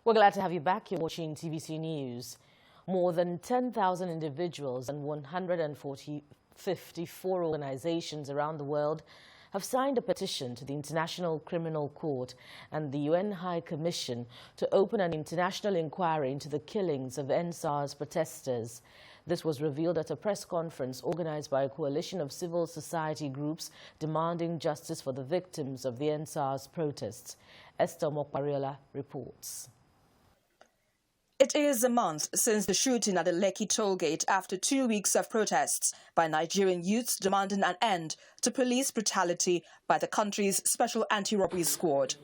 We're glad to have you back. You're watching TVC News. More than 10,000 individuals and 154 organizations around the world have signed a petition to the International Criminal Court and the UN High Commission to open an international inquiry into the killings of EndSARS protesters. This was revealed at a press conference organized by a coalition of civil society groups demanding justice for the victims of the EndSARS protests. Esther Mokwariola reports. It is a month since the shooting at the Lekki toll gate after 2 weeks of protests by Nigerian youths demanding an end to police brutality by the country's special anti-robbery squad.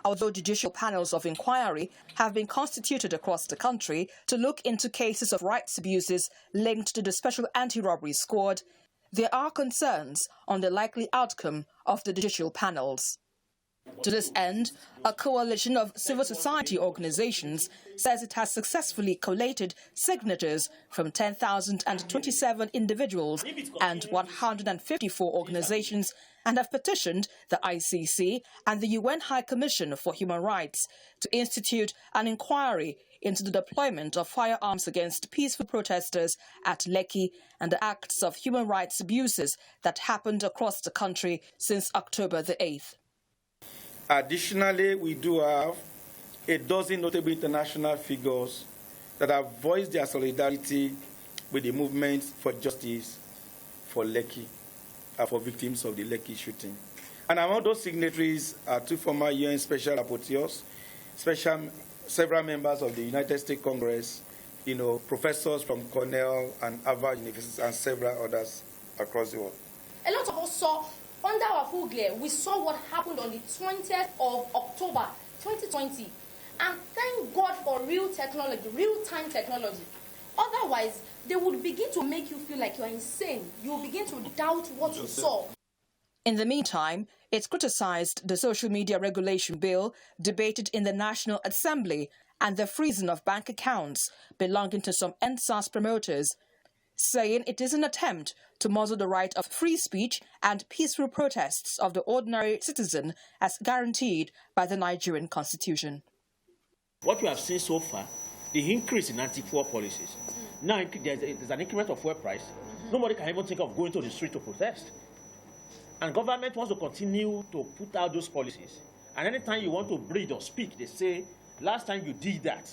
Although judicial panels of inquiry have been constituted across the country to look into cases of rights abuses linked to the special anti-robbery squad, there are concerns on the likely outcome of the judicial panels. To this end, a coalition of civil society organizations says it has successfully collated signatures from 10,027 individuals and 154 organizations and have petitioned the ICC and the UN High Commission for Human Rights to institute an inquiry into the deployment of firearms against peaceful protesters at Lekki and the acts of human rights abuses that happened across the country since October the 8th. Additionally, we do have a dozen notable international figures that have voiced their solidarity with the movement for justice for Lekki, for victims of the Lekki shooting. And among those signatories are two former UN Special Rapporteurs, several members of the United States Congress, professors from Cornell and Harvard University, and several others across the world. A lot of us saw under our full glare, we saw what happened on the 20th of October 2020. And thank God for real technology, real-time technology. Otherwise, they would begin to make you feel like you are insane. You will begin to doubt what you saw. In the meantime, it criticized the social media regulation bill debated in the National Assembly and the freezing of bank accounts belonging to some EndSARS promoters, saying it is an attempt to muzzle the right of free speech and peaceful protests of the ordinary citizen as guaranteed by the Nigerian Constitution. What we have seen so far, the increase in anti-poor policies. Now there's an increment of fuel price. Nobody can even think of going to the street to protest. And government wants to continue to put out those policies. And anytime you want to breathe or speak, they say, last time you did that,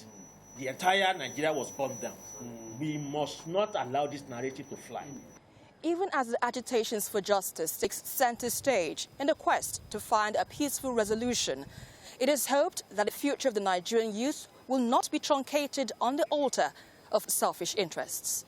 the entire Nigeria was burned down. We must not allow this narrative to fly. Even as the agitations for justice takes center stage in the quest to find a peaceful resolution, it is hoped that the future of the Nigerian youth will not be truncated on the altar of selfish interests.